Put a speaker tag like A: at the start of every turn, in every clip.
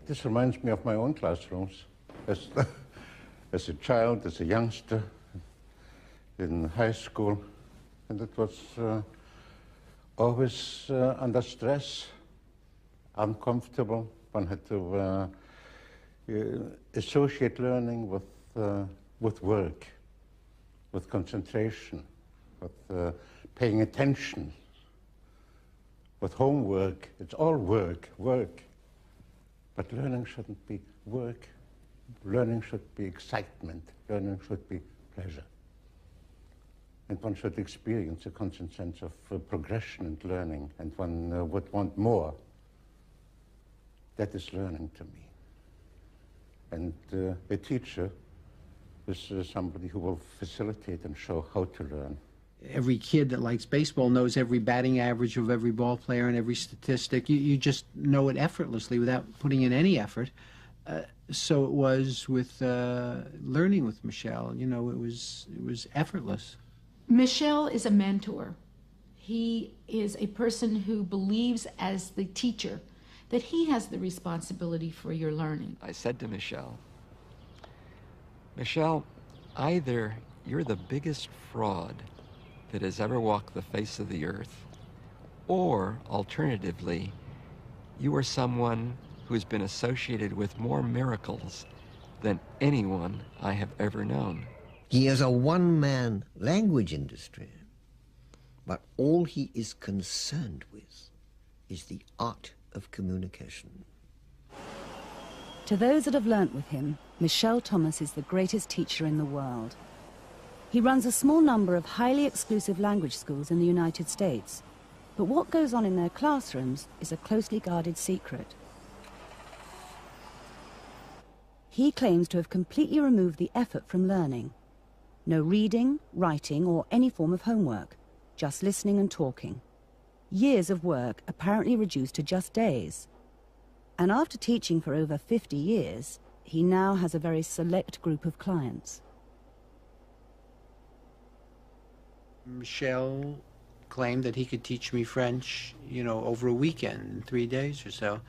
A: This reminds me of my own classrooms. As a child, as a youngster, in high school, and it was always under stress, uncomfortable. One had to associate learning with work, with concentration, with paying attention, with homework. It's all work, work. But learning shouldn't be work. Learning should be excitement. Learning should be pleasure. And one should experience a constant sense of progression and learning, and one would want more. That is learning to me. And a teacher is somebody who will facilitate and show how to learn.
B: Every kid that likes baseball knows every batting average of every ball player and every statistic. You just know it effortlessly without putting in any effort. So it was with learning with Mishel. You know, it was effortless.
C: Mishel is a mentor. He is a person who believes as the teacher that he has the responsibility for your learning.
D: I said to Mishel, either you're the biggest fraud that has ever walked the face of the earth, or alternatively, you are someone who has been associated with more miracles than anyone I have ever known.
E: He has a one-man language industry, but all he is concerned with is the art of communication.
F: To those that have learnt with him, Mishel Tomas is the greatest teacher in the world. He runs a small number of highly exclusive language schools in the United States, but what goes on in their classrooms is a closely guarded secret. He claims to have completely removed the effort from learning. No reading, writing, or any form of homework, just listening and talking. Years of work apparently reduced to just days. And after teaching for over 50 years, he now has a very select group of clients.
B: Mishel claimed that he could teach me French, you know, over a weekend, in 3 days or so.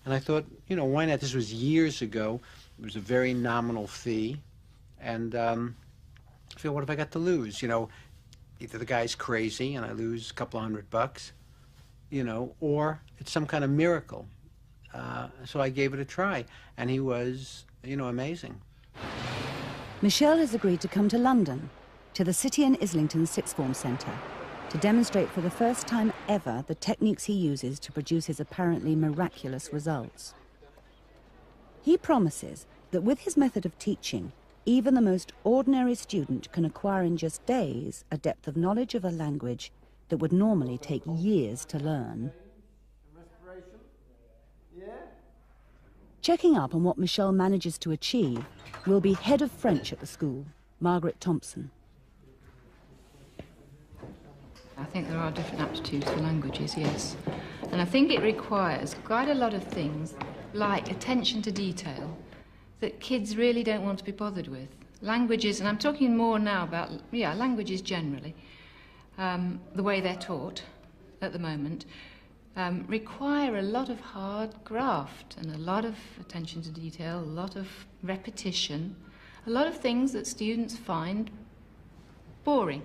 B: And I thought, you know, why not? This was years ago. It was a very nominal fee. And I feel, what have I got to lose? You know, either the guy's crazy and I lose a couple $100, you know, or it's some kind of miracle. So I gave it a try, and he was, you know, amazing.
F: Mishel has agreed to come to London, to the City and Islington Sixth Form Centre, to demonstrate for the first time ever the techniques he uses to produce his apparently miraculous results. He promises that with his method of teaching, even the most ordinary student can acquire in just days a depth of knowledge of a language that would normally take years to learn. Checking up on what Mishel manages to achieve will be head of French at the school, Margaret Thompson.
G: I think there are different aptitudes for languages, yes. And I think it requires quite a lot of things, like attention to detail, that kids really don't want to be bothered with. Languages, and I'm talking more now about, languages generally, the way they're taught at the moment, require a lot of hard graft and a lot of attention to detail, a lot of repetition, a lot of things that students find boring.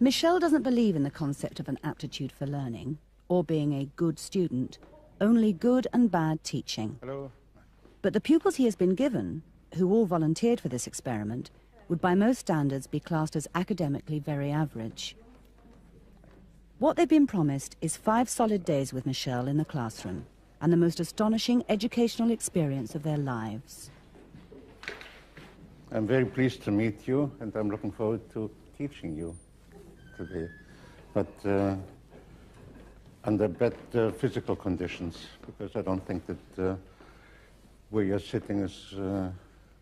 F: Mishel doesn't believe in the concept of an aptitude for learning or being a good student, only good and bad teaching.
A: Hello.
F: But the pupils he has been given, who all volunteered for this experiment, would by most standards be classed as academically very average. What they've been promised is 5 solid days with Mishel in the classroom and the most astonishing educational experience of their lives.
A: I'm very pleased to meet you, and I'm looking forward to teaching you today, but under better physical conditions, because I don't think that where you're sitting is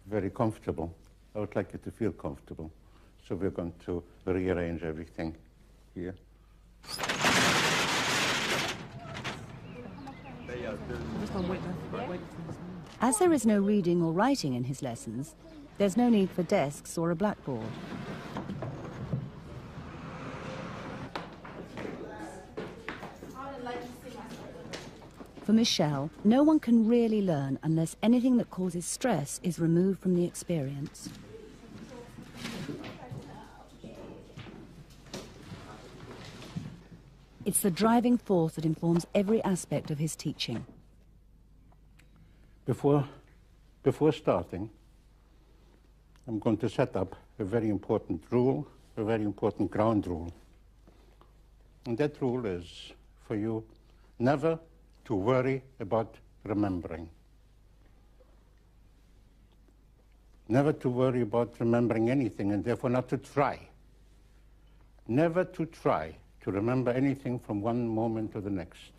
A: very comfortable. I would like you to feel comfortable, so we're going to rearrange everything here.
F: As there is no reading or writing in his lessons, there's no need for desks or a blackboard. For Mishel, no one can really learn unless anything that causes stress is removed from the experience. It's the driving force that informs every aspect of his teaching.
A: Before starting, I'm going to set up a very important rule, a very important ground rule. And that rule is for you never to worry about remembering. Never to worry about remembering anything, and therefore not to try. Never to try to remember anything from one moment to the next.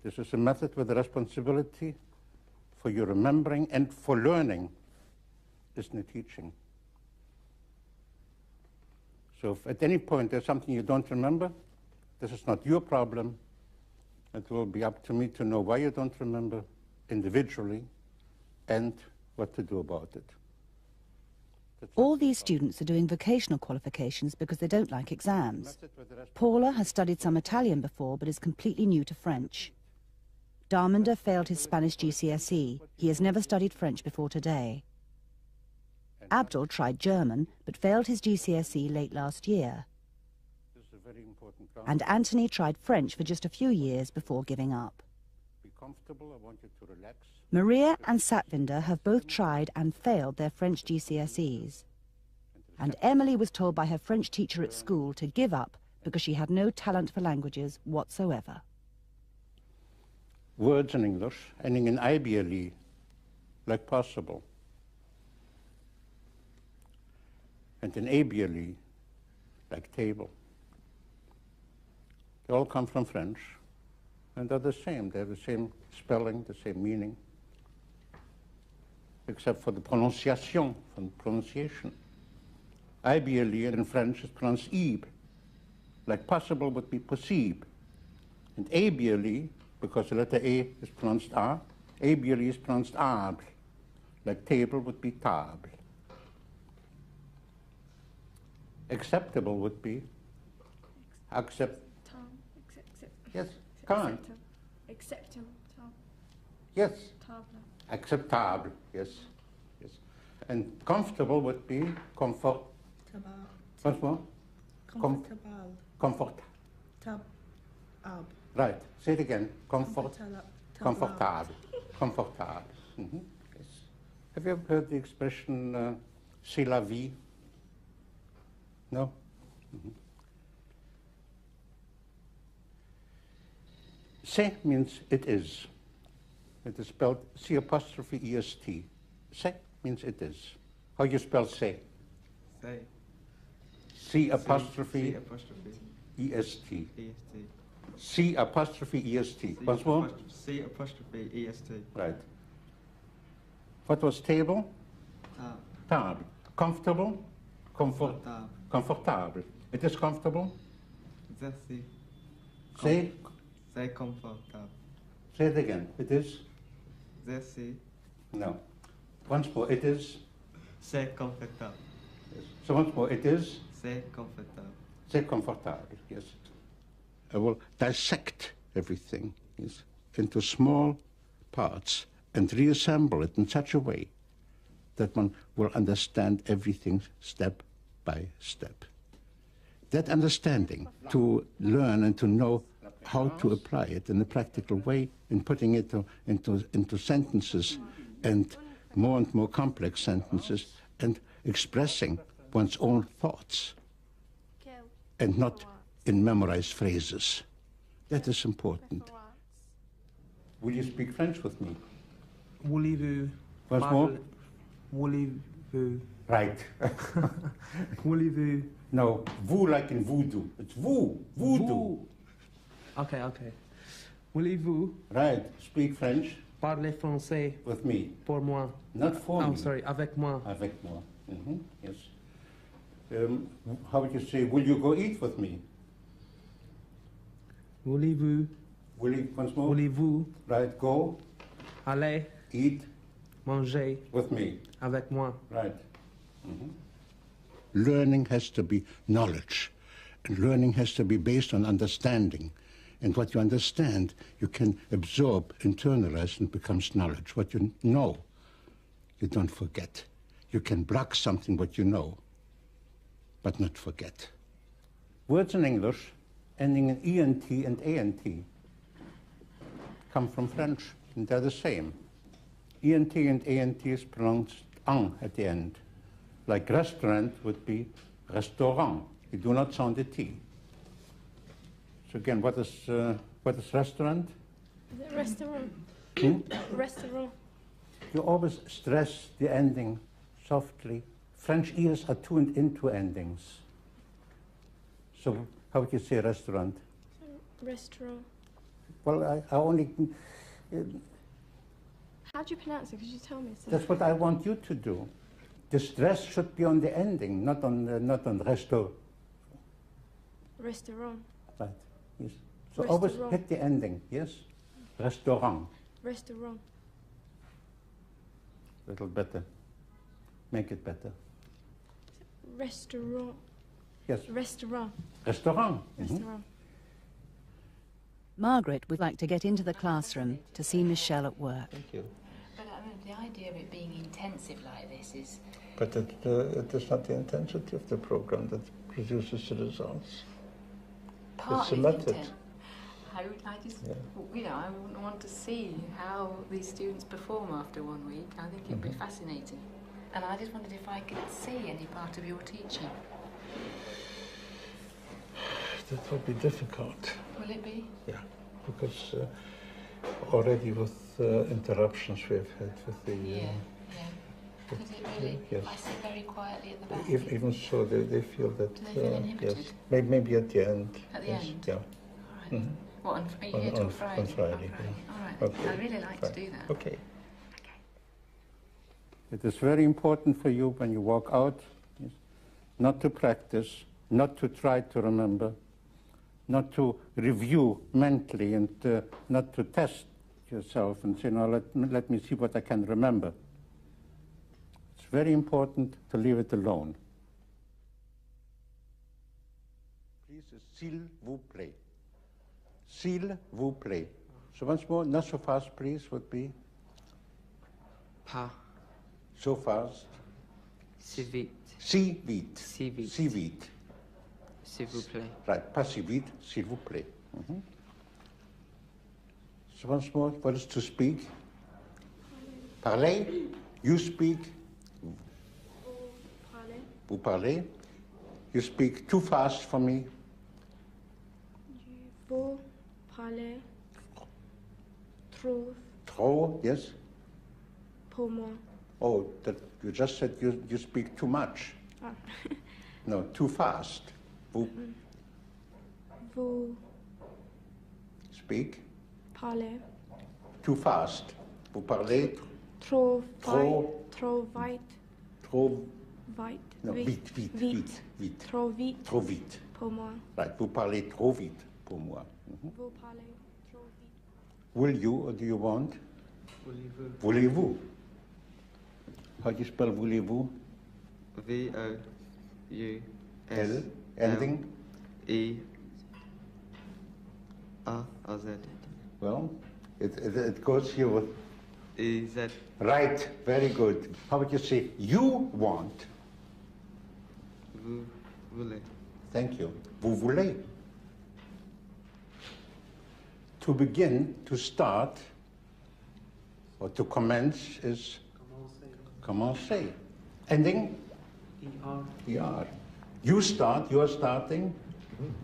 A: This is a method with a responsibility for your remembering and for learning, isn't it, teaching? So if at any point there's something you don't remember, this is not your problem. It will be up to me to know why you don't remember individually and what to do about it.
F: All these students are doing vocational qualifications because they don't like exams. Paula has studied some Italian before but is completely new to French. Darminder failed his Spanish GCSE. He has never studied French before today. Abdul tried German but failed his GCSE late last year. And Anthony tried French for just a few years before giving up.
A: Be comfortable, I want you to relax.
F: Maria and Satvinder have both tried and failed their French GCSEs. And Emily was told by her French teacher at school to give up because she had no talent for languages whatsoever.
A: Words in English ending in IBLE, like possible. And in ABLE, like table. They all come from French, and they're the same. They have the same spelling, the same meaning, except for the pronunciation, IBLE in French is pronounced ib, like possible would be possible. And ABLE, because the letter A is pronounced A, ABLE is pronounced able, like table would be table. Acceptable would be accept. Yes, can't.
H: Acceptable.
A: Yes. Acceptable. Yes. Yes. And comfortable would be comfort. Once more.
H: Comfortable.
A: Comfort. Right. Say it again. Comfort. Comfortable. Comfortable. Mm-hmm. Yes. Have you ever heard the expression c'est la vie? No? Mm-hmm. C'est means it is. It is spelled C''est. C'est means it is. How you spell say?
I: Say.
A: C''est. C''est. Once more?
I: C''est.
A: Right. What was table? Table. Comfortable? Comfortable. It is comfortable? Say.
I: C'est confortable.
A: Say it again. It is?
I: C'est.
A: No. Once more. It is?
I: C'est confortable.
A: Yes. So once more. It is?
I: C'est confortable.
A: C'est confortable. Yes. I will dissect everything, yes, into small parts and reassemble it in such a way that one will understand everything step by step. That understanding, to learn and to know how to apply it in a practical way, in putting it into sentences and more complex sentences, and expressing one's own thoughts, and not in memorized phrases. That is important. Will you speak French with me?
I: Voulez-vous?
A: Once more?
I: Voulez-vous?
A: Right.
I: Voulez-vous?
A: No, vous like in voodoo. It's vous, voodoo.
I: Okay. Voulez-vous?
A: Right, speak French.
I: Parler français.
A: With me.
I: Pour moi.
A: Not for me.
I: Oh, sorry, avec moi.
A: Avec moi. Mm-hmm. Yes. How would you say, will you go eat with me?
I: Voulez-vous?
A: Once more?
I: Voulez-vous?
A: Right, go.
I: Aller.
A: Eat.
I: Manger.
A: With me.
I: Avec moi.
A: Right. Mm-hmm. Learning has to be knowledge, and learning has to be based on understanding. And what you understand, you can absorb, internalize, and becomes knowledge. What you know, you don't forget. You can block something what you know, but not forget. Words in English ending in ENT and ANT come from French, and they're the same. ENT and ANT is pronounced ang at the end. Like restaurant would be restaurant. You do not sound the T. So again, what is restaurant?
H: Is it restaurant? Restaurant.
A: You always stress the ending softly. French ears are tuned into endings. So how would you say restaurant?
H: Restaurant.
A: Well, I only...
H: How do you pronounce it? Could you tell me?
A: That's what I want you to do. The stress should be on the ending, not on resto.
H: Restaurant.
A: Right. Yes. So
H: Restaurant.
A: always hit the ending. Yes. Restaurant.
H: Restaurant.
A: A little better. Make it better.
H: Restaurant.
A: Yes.
H: Restaurant.
A: Restaurant.
H: Restaurant.
F: Margaret would like to get into the classroom to see Mishel at work.
A: Thank you.
G: But I mean, the idea of it being intensive like this is...
A: But it is not the intensity of the program that produces the results.
G: Partly
A: a method.
G: I just, you know, I wouldn't want to see how these students perform after 1 week. I think it'd be fascinating. And I just wondered if I could see any part of your teaching.
A: That would be difficult.
G: Will it be?
A: Yeah, because already with interruptions we've had with the...
G: Could it really?
A: Yes.
G: I sit very quietly at the back.
A: Even so, they feel that...
G: Do they feel inhibited?
A: Yes, maybe at the end.
G: At the
A: yes.
G: end?
A: Yeah.
G: All right. What, are you here till Friday?
A: On Friday.
G: All right.
A: Okay.
G: I'd really like to do that.
A: Okay. It is very important for you when you walk out, yes, not to practice, not to try to remember, not to review mentally, and not to test yourself and say, no, let me see what I can remember. It's very important to leave it alone. Please, s'il vous plaît. S'il vous plaît. So once more, not so fast, please, would be?
I: Pas
A: So fast.
I: si vite.
A: Si vite.
I: Si vite.
A: Si vite.
I: S'il vous plaît.
A: Right, pas si vite, s'il vous plaît. So once more, what is to speak? Parler. You speak. Vous parlez. You speak too fast for me.
H: Vous parlez trop
A: Trop, yes?
H: pour moi.
A: Oh, that you just said you speak too much.
H: Ah.
A: No, too fast. Vous speak
H: parlez
A: too fast. Vous parlez
H: trop
A: Trop.
H: trop vite.
A: trop...
H: Vite.
A: No, vite, vite, vite, vite.
H: Trop vite
A: Trop vite.
H: pour moi.
A: Right, vous parlez trop vite pour moi.
H: Vous parlez trop vite.
A: Will you or do you want?
I: Voulez-vous?
A: Voulez-vous? How do you spell voulez-vous?
J: V-O-U-S.
A: L, ending?
J: E-A-Z.
A: Well, it goes here with...
J: E-Z.
A: Right, very good. How would you say you want?
J: Vous voulez.
A: Thank you. Vous voulez. To begin, to start, or to commence is commencer. Ending?
I: E-R.
A: ER. You start, you are starting.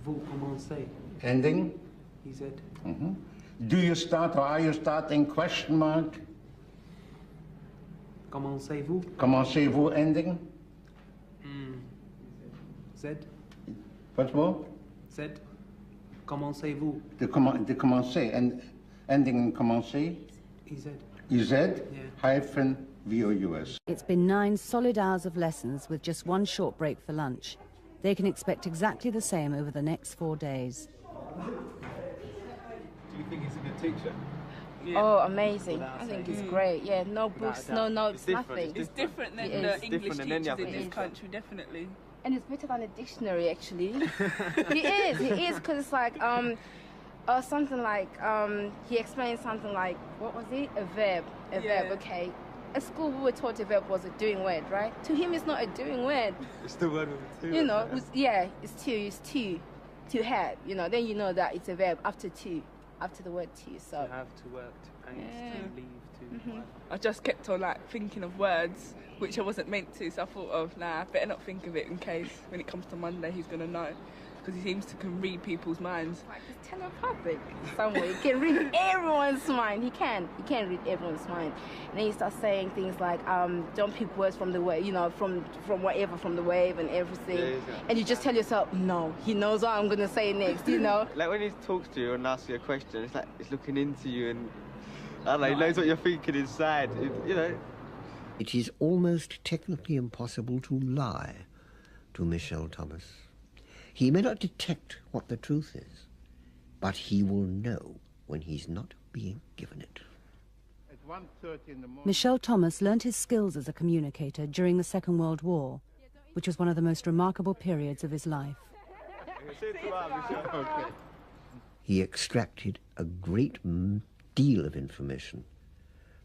I: Vous commencez.
A: Ending?
I: E-Z.
A: Do you start or are you starting? Question mark.
I: Commencez-vous?
A: Commencez-vous ending?
I: Z.
A: Once more?
I: Z. Commencez-vous?
A: The commencer and ending in commencer?
I: E-Z.
A: EZ hyphen VOUS.
F: It's been 9 solid hours of lessons with just 1 short break for lunch. They can expect exactly the same over the next 4 days.
J: Do you think he's a good teacher?
K: Oh, amazing. I think it's great. Yeah, no books, no notes, nothing.
L: It's different than
K: It
L: the
K: is.
L: English
J: Different than any
L: teachers
J: other
L: in this
J: teacher.
L: country, 'Definitely.
K: And it's better than a dictionary, actually. He is, because it's like, Something like, he explained something like, what was it? A verb. A verb, okay. At school, we were taught a verb was a doing word, right? To him, it's not a doing word.
J: It's the word with a two.
K: You know, it's to have, you know, then you know that it's a verb after to, after the word to, so.
I: To have, to work, to paint, to leave, to...
L: I just kept on like thinking of words which I wasn't meant to, so I thought of, nah, I better not think of it in case when it comes to Monday he's going to know. Because he seems to can read people's minds.
K: Like he's telepathic somewhere. He can read everyone's mind. He can read everyone's mind. And then he starts saying things like, don't pick words from the wave, you know, from whatever, from the wave and everything. Yeah. And you just tell yourself, no, he knows what I'm going to say next, you know.
J: Like when he talks to you and asks you a question, it's like he's looking into you and, I don't know, he knows what you're thinking inside, you know.
E: It is almost technically impossible to lie to Mishel Tomas. He may not detect what the truth is, but he will know when he's not being given it.
A: At 1:30 in the morning,
F: Mishel Tomas learnt his skills as a communicator during the Second World War, which was one of the most remarkable periods of his life.
E: He extracted a great deal of information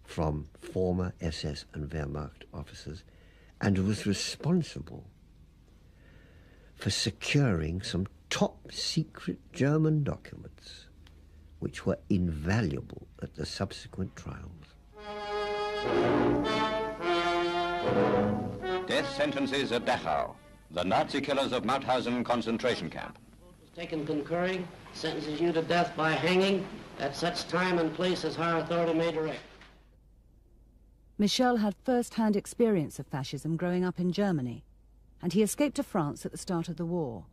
E: from former SS and Wehrmacht officers and was responsible for securing some top-secret German documents which were invaluable at the subsequent trials.
M: Death sentences at Dachau, the Nazi killers of Mauthausen concentration camp.
N: Taken concurring, sentences you to death by hanging at such time and place as higher authority may direct.
F: Mishel had first-hand experience of fascism growing up in Germany, and he escaped to France at the start of the war.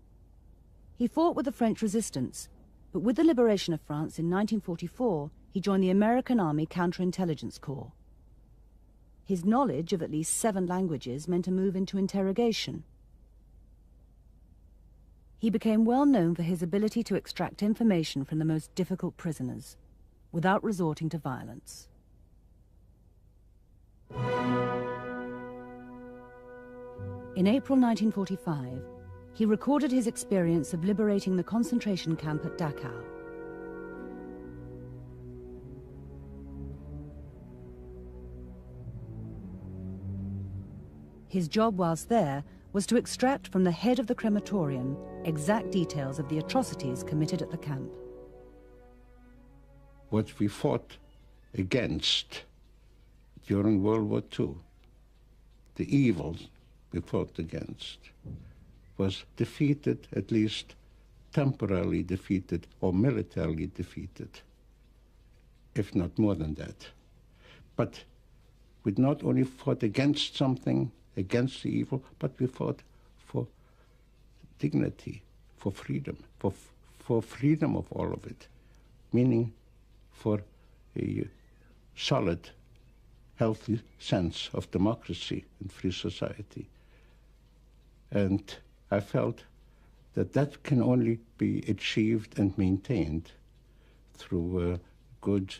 F: He fought with the French resistance, but with the liberation of France in 1944, he joined the American Army Counterintelligence Corps. His knowledge of at least 7 languages meant a move into interrogation. He became well known for his ability to extract information from the most difficult prisoners, without resorting to violence. In April 1945, he recorded his experience of liberating the concentration camp at Dachau. His job whilst there was to extract from the head of the crematorium exact details of the atrocities committed at the camp.
A: what we fought against during World War II, the evils we fought against, was defeated, at least temporarily defeated or militarily defeated, if not more than that. But we not only fought against something, against the evil, but we fought for dignity, for freedom of all of it, meaning for a solid, healthy sense of democracy and free society. And I felt that that can only be achieved and maintained through a good,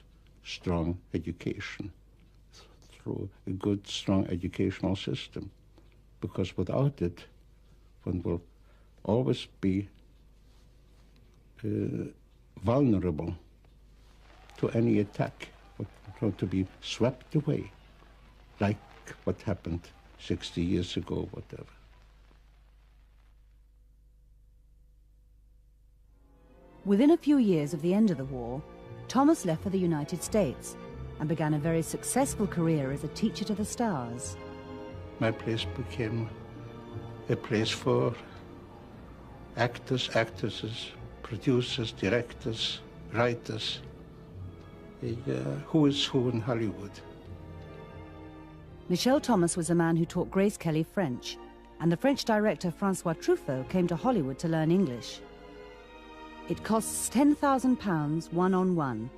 A: strong education, through a good, strong educational system. Because without it, one will always be vulnerable to any attack, or to be swept away, like what happened 60 years ago, whatever.
F: Within a few years of the end of the war, Thomas left for the United States and began a very successful career as a teacher to the stars.
A: My place became a place for actors, actresses, producers, directors, writers, who is who in Hollywood.
F: Mishel Tomas was a man who taught Grace Kelly French, and the French director Francois Truffaut came to Hollywood to learn English. It costs £10,000 one-on-one,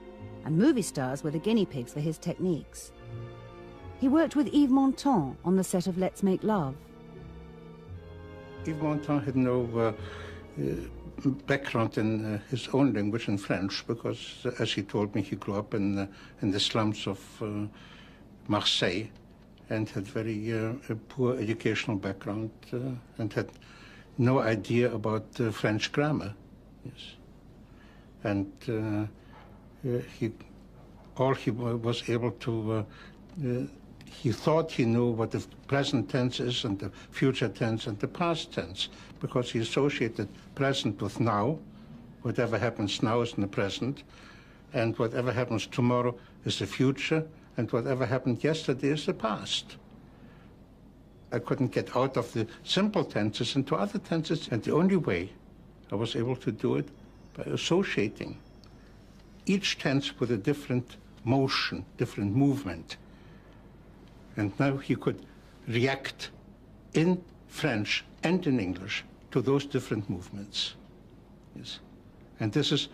F: and movie stars were the guinea pigs for his techniques. He worked with Yves Montand on the set of Let's Make Love.
A: Yves Montand had no background in his own language, in French, because, as he told me, he grew up in the slums of Marseille and had very poor educational background and had no idea about French grammar. Yes. And all he was able to, he thought he knew what the present tense is and the future tense and the past tense, because he associated present with now. Whatever happens now is in the present, and whatever happens tomorrow is the future, and whatever happened yesterday is the past. I couldn't get out of the simple tenses into other tenses, and the only way I was able to do it by associating each tense with a different motion, different movement. And now he could react in French and in English to those different movements. Yes. And this is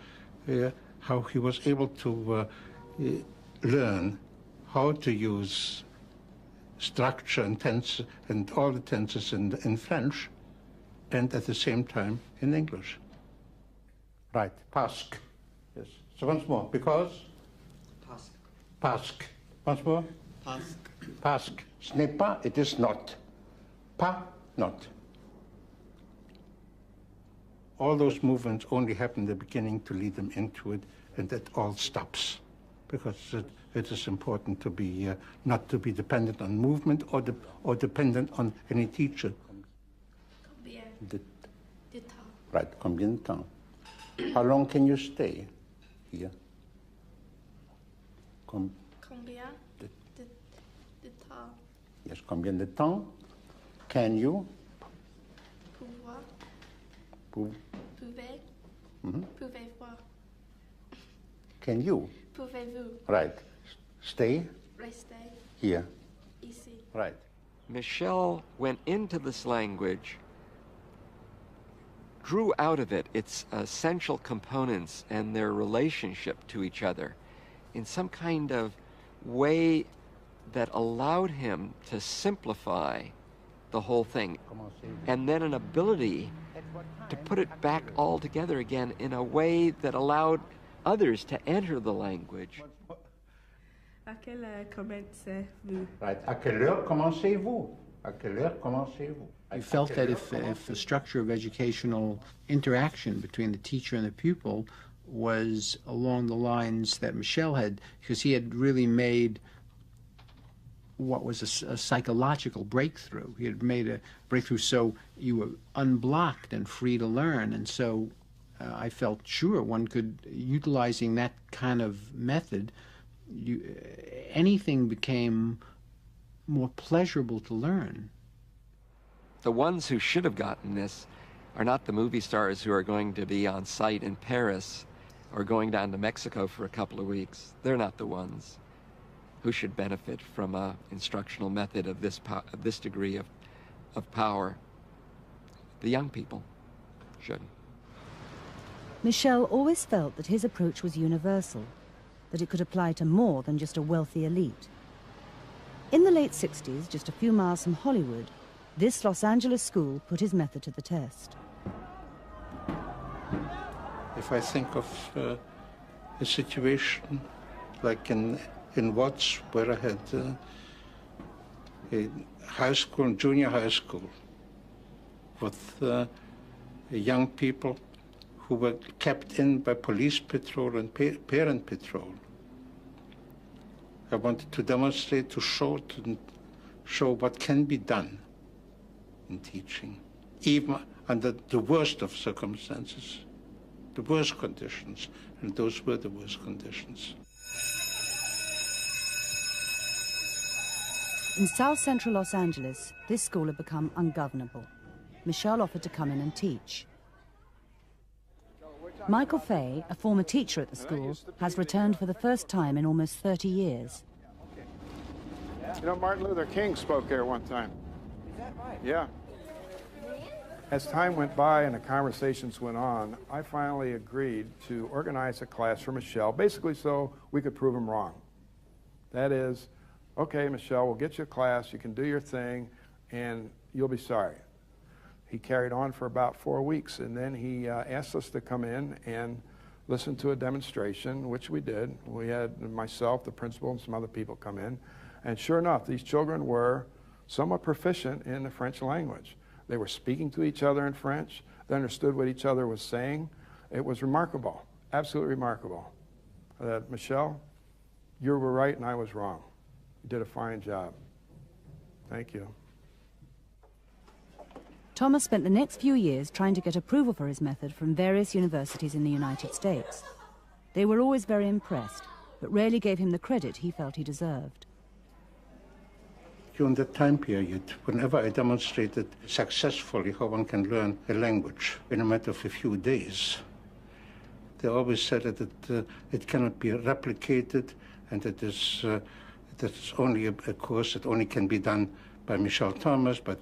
A: how he was able to learn how to use structure and tense and all the tenses in French, and at the same time in English. Right, pasque. Yes. So once more, because? Pasque. Pasque. Once more? Pasque. Pasque. Ce n'est pas, it is not. Pas, not. All those movements only happen in the beginning to lead them into it, and that all stops. Because it is important to be, not to be dependent on movement or dependent on any teacher.
H: Combien
A: De
H: temps?
A: Right, combien de temps? How long can you stay here?
H: Combien de temps?
A: Yes, combien de temps can you?
H: Pouvoir. Pouvez. Pouvez voir.
A: Can you?
H: Pouvez-vous?
A: Right. Stay
H: Rester.
A: here.
H: Ici.
A: Right.
D: Mishel went into this language, drew out of it its essential components and their relationship to each other in some kind of way that allowed him to simplify the whole thing, and then an ability to put it back all together again in a way that allowed others to enter the language.
L: À quelle heure commencez-vous?
A: Right. À quelle heure commencez-vous? À quelle heure commencez-vous?
B: I felt that if the structure of educational interaction between the teacher and the pupil was along the lines that Mishel had, because he had really made what was a psychological breakthrough. He had made a breakthrough so you were unblocked and free to learn. And so I felt sure one could, utilizing that kind of method, anything became more pleasurable to learn.
D: The ones who should have gotten this are not the movie stars who are going to be on site in Paris or going down to Mexico for a couple of weeks. They're not the ones who should benefit from an instructional method of this degree of power. The young people should.
F: Mishel always felt that his approach was universal, that it could apply to more than just a wealthy elite. In the late 60s, just a few miles from Hollywood, this Los Angeles school put his method to the test.
A: If I think of a situation like in Watts, where I had a high school, junior high school, with young people who were kept in by police patrol and parent patrol. I wanted to demonstrate, to show what can be done in teaching, even under the worst of circumstances, the worst conditions, and those were the worst conditions.
F: In South Central Los Angeles, this school had become ungovernable. Mishel offered to come in and teach. Michael Fay, a former teacher at the school, has returned for the first time in almost 30 years.
O: You know, Martin Luther King spoke there one time.
P: Is that right?
O: Yeah. As time went by and the conversations went on, I finally agreed to organize a class for Mishel, basically so we could prove him wrong. That is, okay, Mishel, we'll get you a class, you can do your thing, and you'll be sorry. He carried on for about 4 weeks, and then he asked us to come in and listen to a demonstration, which we did. We had myself, the principal, and some other people come in. And sure enough, these children were somewhat proficient in the French language. They were speaking to each other in French. They understood what each other was saying. It was remarkable. absolutely remarkable. That Mishel, you were right and I was wrong. You did a fine job. Thank you.
F: Thomas spent the next few years trying to get approval for his method from various universities in the United States. They were always very impressed, but rarely gave him the credit he felt he deserved.
A: During that time period, whenever I demonstrated successfully how one can learn a language in a matter of a few days, they always said that it cannot be replicated and that that's only a course that only can be done by Mishel Tomas, but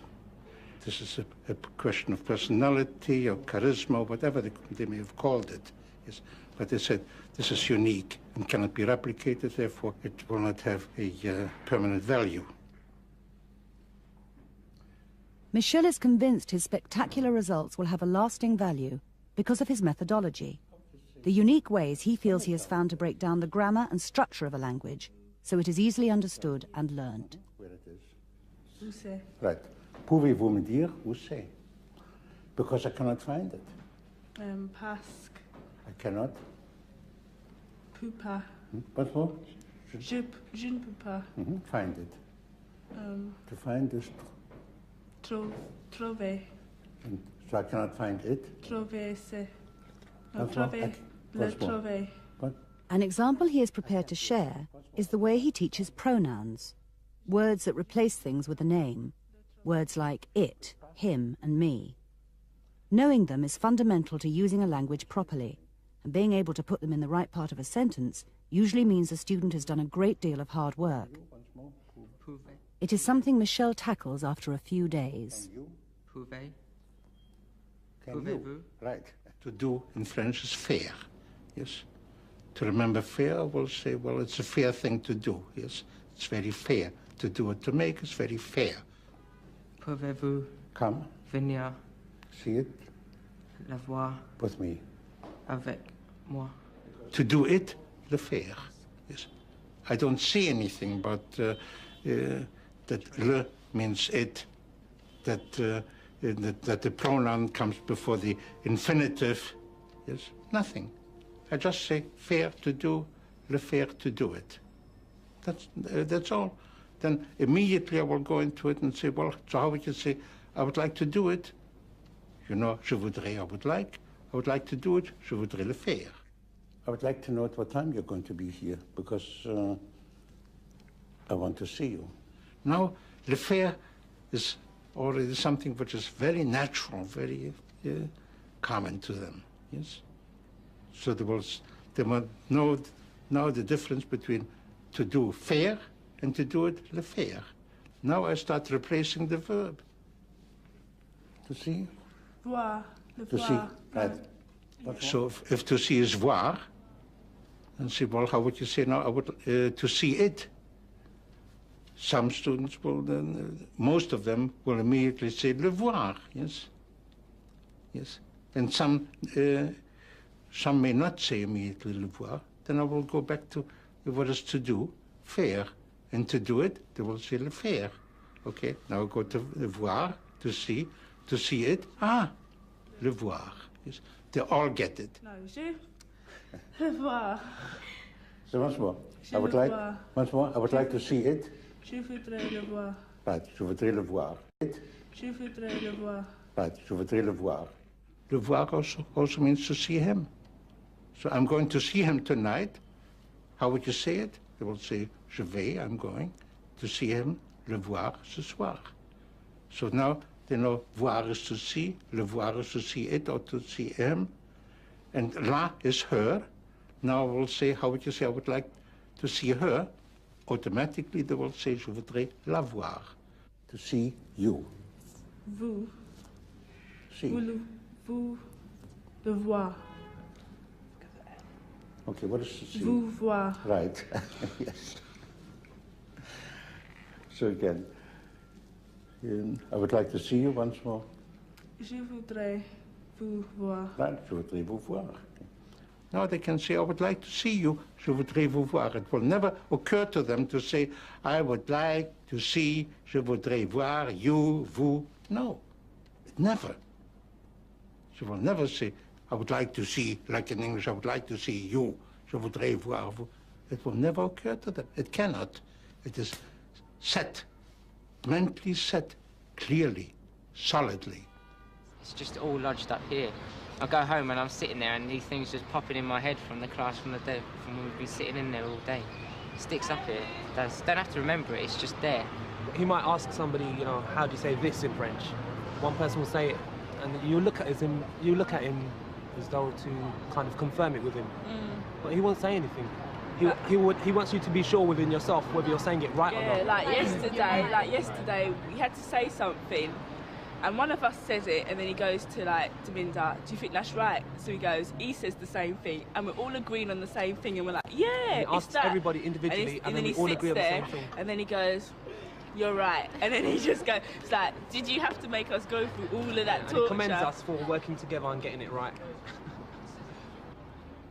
A: this is a question of personality or charisma or whatever they may have called it. Yes. But they said this is unique and cannot be replicated, therefore it will not have a permanent value.
F: Mishel is convinced his spectacular results will have a lasting value because of his methodology, the unique ways he feels he has found to break down the grammar and structure of a language so it is easily understood and learned.
A: Where it is.
L: Où c'est?
A: Right. Pouvez-vous me dire où c'est? Because I cannot find it.
L: Parce
A: I cannot.
L: peux pas.
A: What more?
L: Je ne peux pas.
A: Find it. To find is
L: Trouver.
A: so I cannot find it.
L: Trouver c'est.
A: That's
L: Trouver. Le
A: What's more?
L: trouver.
A: What?
F: An example he is prepared to share is the way he teaches pronouns, words that replace things with a name, words like it, him, and me. Knowing them is fundamental to using a language properly, and being able to put them in the right part of a sentence usually means the student has done a great deal of hard work. It is something Mishel tackles after a few days.
A: Can you? Right. To do in French is faire. Yes. To remember fair, I will say, well, it's a fair thing to do. Yes. It's very fair to do it. To make is very fair.
P: Pouvez-vous
A: Come.
P: venir
A: See it
P: la voir
A: with me.
P: avec moi?
A: To do it, le faire. Yes. I don't say anything about that le means it, that the pronoun comes before the infinitive. Yes, nothing. I just say faire to do, le faire to do it. That's all. Then immediately I will go into it and say, well, so how would you say, I would like to do it? You know, je voudrais, I would like. I would like to do it, je voudrais le faire. I would like to know at what time you're going to be here, because I want to see you. Now, le faire is already something which is very natural, very common to them, yes? So they will know now the difference between to do faire and to do it le faire. Now I start replacing the verb. To see?
L: Voir. Le
A: To
L: voir.
A: see, right. So if to see is voir, and say, well, how would you say now? I would to see it. Some students will then, most of them will immediately say le voir. Yes. Yes. And some may not say immediately le voir. Then I will go back to what is to do, faire, and to do it, they will say le faire. Okay. Now I go to le voir, to see it. Ah, le voir. Yes. They all get it.
L: No, le voir.
A: So once more,
L: Je le vois.
A: once more, I would like to see it.
L: Je voudrais le voir.
A: Right, je voudrais le voir.
L: Je voudrais le voir.
A: Right, je voudrais le voir. Le voir also means to see him. So I'm going to see him tonight. How would you say it? They will say, je vais, I'm going to see him, le voir ce soir. So now they know voir is to see, le voir is to see it or to see him. And la is her. Now I will say, how would you say, I would like to see her. Automatically they will say, je voudrais la voir. To see you.
L: Vous.
A: See.
L: Vous le voir.
A: Okay, what is to see?
L: Vous voir.
A: Right, yes. So again, I would like to see you once more.
L: Je voudrais vous voir.
A: Right, je voudrais vous voir. Now they can say, I would like to see you, je voudrais vous voir. It will never occur to them to say, I would like to see, je voudrais voir you, vous. No, never. She will never say, I would like to see, like in English, I would like to see you. Je voudrais voir vous. It will never occur to them. It cannot. It is set, mentally set, clearly, solidly.
Q: It's just all lodged up here. I go home and I'm sitting there and these things just popping in my head from the class from when we've been sitting in there all day. It sticks up here. It does. Don't have to remember it, it's just there.
I: He might ask somebody, you know, how do you say this in French? One person will say it, and you look at him as though to kind of confirm it with him. But he won't say anything. He wants you to be sure within yourself whether you're saying it right or not.
L: Yeah, like yesterday, we had to say something, and one of us says it, and then he goes to Daminda, do you think that's right? So he says the same thing, and we're all agreeing on the same thing, and we're like, yeah,
I: and he asks everybody individually, and then we all agree on the same thing.
L: And then he goes, you're right. And then he just goes, it's like, did you have to make us go through all of that torture?
I: He commends us for working together and getting it right.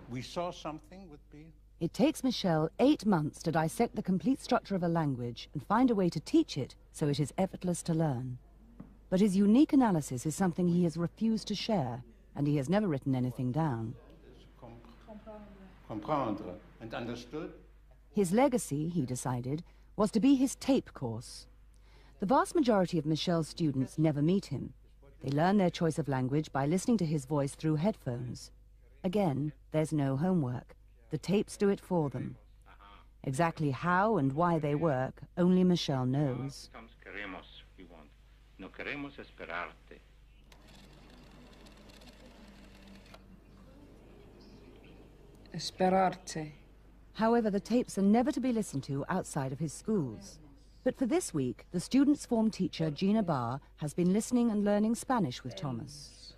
A: We saw something would be...
F: It takes Mishel 8 months to dissect the complete structure of a language and find a way to teach it so it is effortless to learn. But his unique analysis is something he has refused to share, and he has never written anything down.
A: Comprendre and understood.
F: His legacy, he decided, was to be his tape course. The vast majority of Michel's students never meet him. They learn their choice of language by listening to his voice through headphones. Again, there's no homework. The tapes do it for them. Exactly how and why they work, only Mishel knows.
R: Esperarte.
F: However, the tapes are never to be listened to outside of his schools. But for this week, the student's form teacher, Gina Barr, has been listening and learning Spanish with Thomas.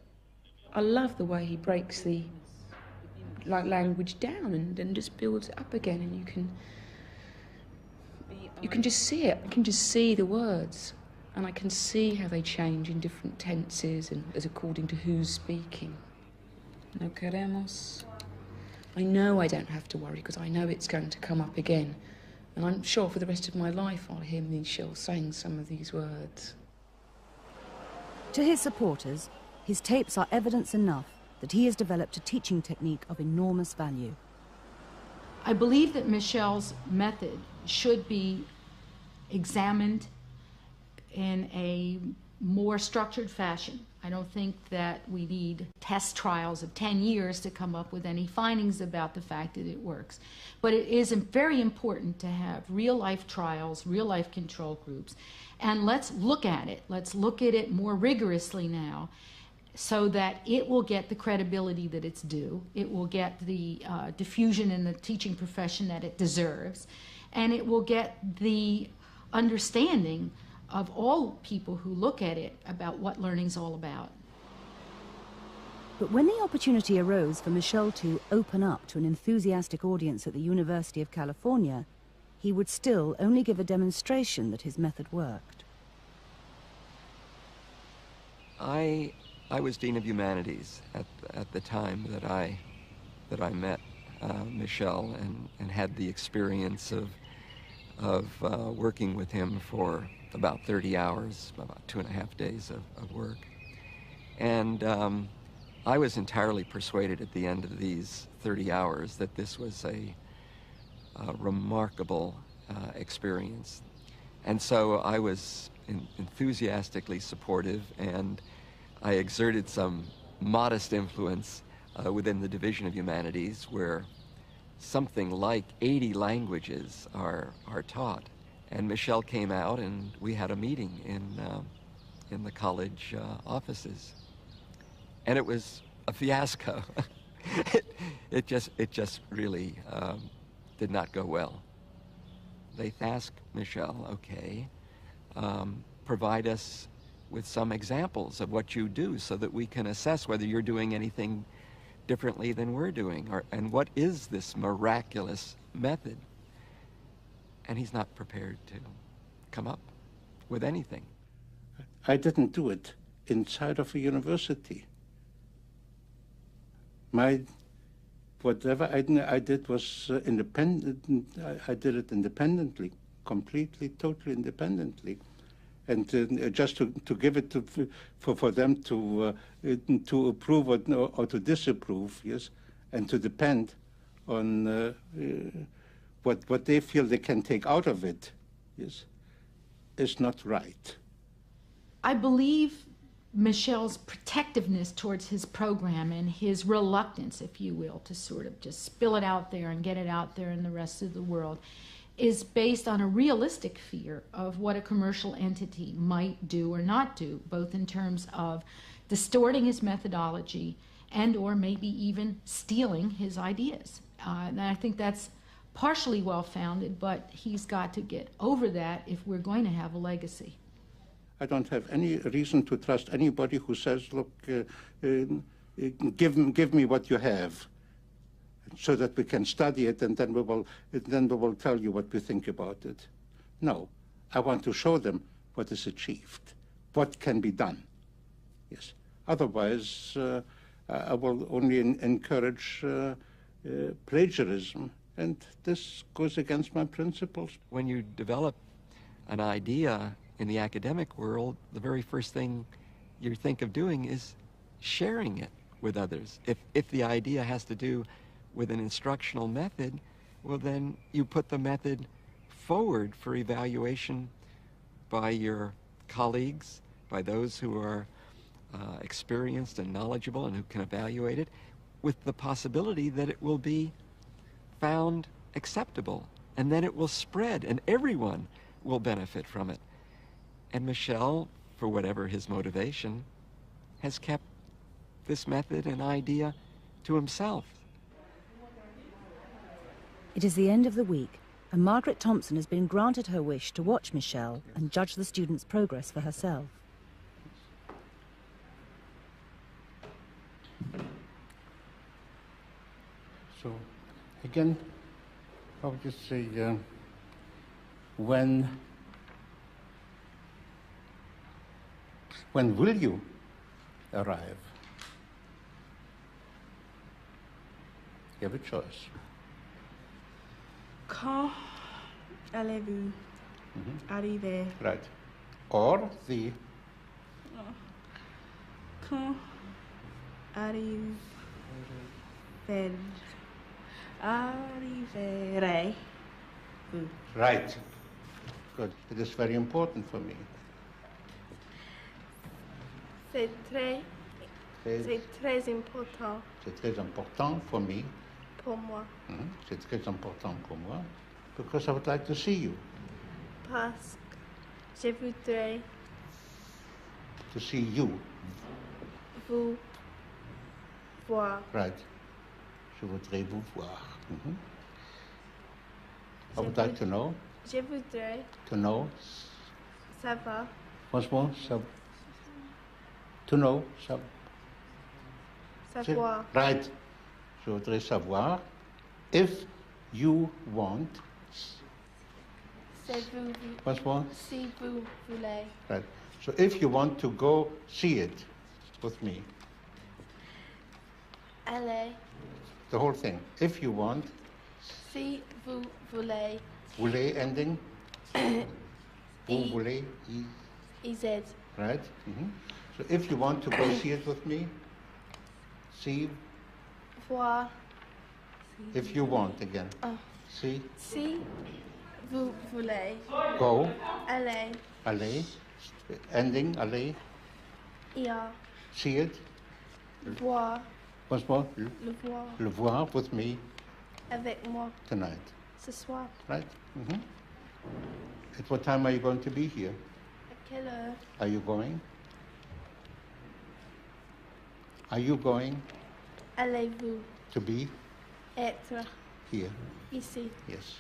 R: I love the way he breaks the language down and just builds it up again, and you can just see it. I can just see the words, and I can see how they change in different tenses and as according to who's speaking. No queremos. I know I don't have to worry because I know it's going to come up again, and I'm sure for the rest of my life I'll hear Mishel saying some of these words.
F: To his supporters, his tapes are evidence enough that he has developed a teaching technique of enormous value.
C: I believe that Michel's method should be examined in a more structured fashion. I don't think that we need test trials of 10 years to come up with any findings about the fact that it works. But it is very important to have real-life trials, real-life control groups, and let's look at it. Let's look at it more rigorously now, so that it will get the credibility that it's due, it will get the diffusion in the teaching profession that it deserves, and it will get the understanding of all people who look at it about what learning's all about.
F: But when the opportunity arose for Mishel to open up to an enthusiastic audience at the University of California, he would still only give a demonstration that his method worked.
D: I was Dean of Humanities at the time that I met Mishel and had the experience of working with him for about 30 hours, about 2.5 days of work. And I was entirely persuaded at the end of these 30 hours that this was a remarkable experience. And so I was enthusiastically supportive, and I exerted some modest influence within the Division of Humanities, where something like 80 languages are taught. And Mishel came out, and we had a meeting in the college offices, and it was a fiasco. it just really did not go well. They asked Mishel, okay, provide us with some examples of what you do so that we can assess whether you're doing anything differently than we're doing, and what is this miraculous method? And he's not prepared to come up with anything.
A: I didn't do it inside of a university. Whatever I did was independent. I did it independently, completely, totally independently. and just to give it for them to approve or to disapprove, yes, and to depend on what they feel they can take out of it, yes, is not right.
C: I believe Michel's protectiveness towards his program and his reluctance, if you will, to sort of just spill it out there and get it out there in the rest of the world is based on a realistic fear of what a commercial entity might do or not do, both in terms of distorting his methodology and or maybe even stealing his ideas. And I think that's partially well-founded, but he's got to get over that if we're going to have a legacy.
A: I don't have any reason to trust anybody who says, look, give me what you have so that we can study it, and then we will tell you what we think about it. No, I want to show them what is achieved, what can be done. Yes. Otherwise, I will only encourage plagiarism, and this goes against my principles.
D: When you develop an idea in the academic world, the very first thing you think of doing is sharing it with others. If the idea has to do with an instructional method, well, then you put the method forward for evaluation by your colleagues, by those who are experienced and knowledgeable and who can evaluate it, with the possibility that it will be found acceptable, and then it will spread and everyone will benefit from it. And Mishel, for whatever his motivation, has kept this method and idea to himself.
F: It is the end of the week, and Margaret Thompson has been granted her wish to watch Mishel and judge the students' progress for herself.
A: So, again, I would just say, when will you arrive? You have a choice.
H: Quand allez-vous arriver?
A: Right. Or the...
H: Quand arriverez-vous?
A: Right. Good. It is very important for me.
H: C'est très important.
A: C'est très important for me.
H: Pour moi.
A: C'est très important pour moi, because I would like to see you.
H: Parce que je voudrais
A: To see you.
H: vous voir.
A: Right. Je voudrais vous voir. I would like to know.
H: Je voudrais
A: To know.
H: savoir.
A: Once more. To know.
H: Savoir.
A: Right. Je voudrais savoir if you want. Once more.
H: Si vous voulez.
A: Right. So if you want to go see it with me.
H: Allez.
A: The whole thing. If you want.
H: Si vous voulez.
A: Voulez ending. Vous voulez.
H: EZ.
A: Right. So if you want to go see it with me. See.
H: Voir.
A: If you want again. See.
H: Si vous voulez.
A: Go.
H: Allez.
A: Allez. Ending. Allez.
H: Yeah.
A: See it.
H: Voir.
A: Once more.
H: Le voir.
A: Le voir with me.
H: Avec moi.
A: Tonight.
H: Ce soir.
A: Right. At what time are you going to be here?
H: À quelle heure?
A: Are you going? Are you going
H: Allez-vous
A: to be
H: être
A: here?
H: ici?
A: Yes.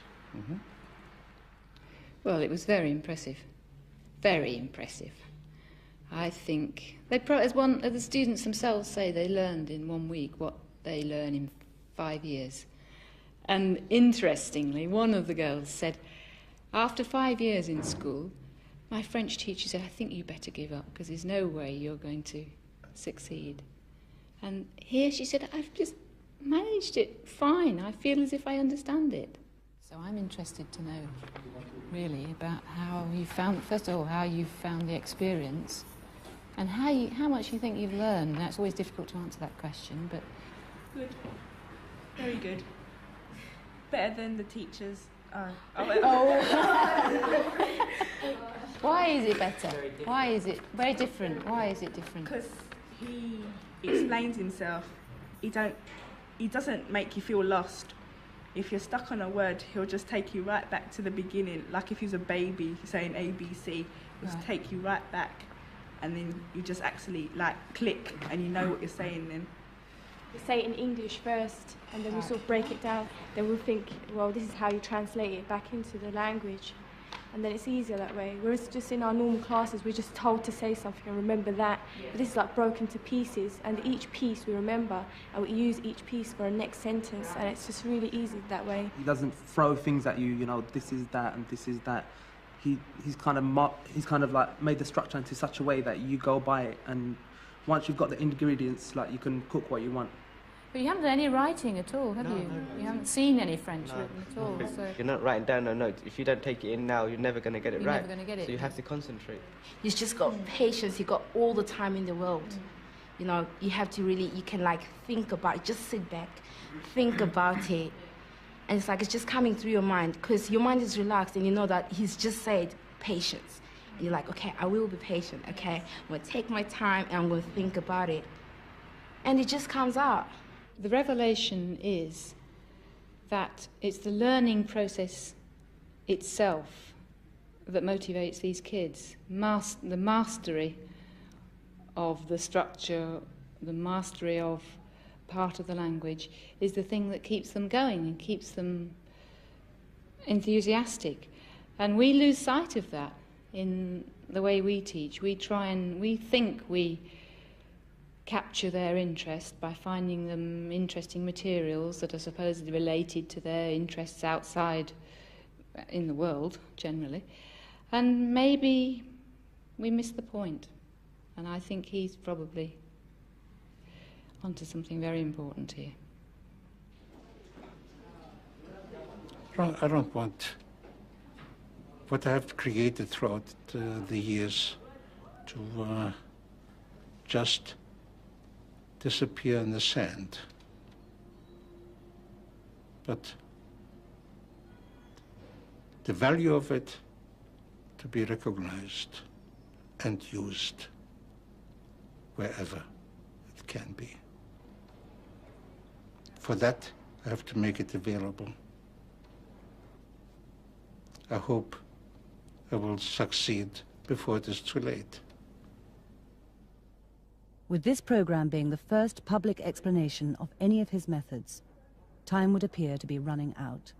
G: Well, it was very impressive. Very impressive. I think they as one of the students themselves say, they learned in 1 week what they learn in 5 years. And interestingly, one of the girls said, after 5 years in school, my French teacher said, I think you better give up because there's no way you're going to succeed. And here she said, I've just managed it fine. I feel as if I understand it.
R: So I'm interested to know, really, about how you found, first of all, how you found the experience, and how much you think you've learned. Now, it's always difficult to answer that question, but...
L: Good. Very good. Better than the teachers.
R: Why is it better? Why is it very different? Why is it different?
L: Because he explains himself. He doesn't make you feel lost. If you're stuck on a word, he'll just take you right back to the beginning. Like if he's a baby saying ABC, he'll just take you right back, and then you just actually like click and you know what you're saying then.
H: We say it in English first, and then we sort of break it down. Then we'll think, well, this is how you translate it back into the language. And then it's easier that way. Whereas just in our normal classes, we're just told to say something and remember that. Yeah. But this is like broken to pieces, and each piece we remember, and we use each piece for a next sentence, and it's just really easy that way.
I: He doesn't throw things at you, you know, this is that and this is that. He's kind of like made the structure into such a way that you go by it, and once you've got the ingredients, like you can cook what you want.
R: But you haven't done any writing at all, have you? No. You haven't seen any French written at all. So.
J: You're not writing down no notes. If you don't take it in now, you're never going to get it right.
R: You're never going to get it.
J: So you have to concentrate.
K: You've just got patience. You've got all the time in the world. You know, you have to really, you can like think about it. Just sit back, think about it. And it's like it's just coming through your mind, because your mind is relaxed and you know that he's just said patience. And you're like, okay, I will be patient. Okay, I'm going to take my time and I'm going to think about it. And it just comes out.
R: The revelation is that it's the learning process itself that motivates these kids. The mastery of the structure, the mastery of part of the language is the thing that keeps them going and keeps them enthusiastic. And we lose sight of that in the way we teach. We think we capture their interest by finding them interesting materials that are supposedly related to their interests outside in the world, generally. And maybe we miss the point. And I think he's probably onto something very important here.
A: I don't want what I have created throughout the years to just disappear in the sand. But the value of it to be recognized and used wherever it can be. For that, I have to make it available. I hope I will succeed before it is too late.
F: With this program being the first public explanation of any of his methods, time would appear to be running out.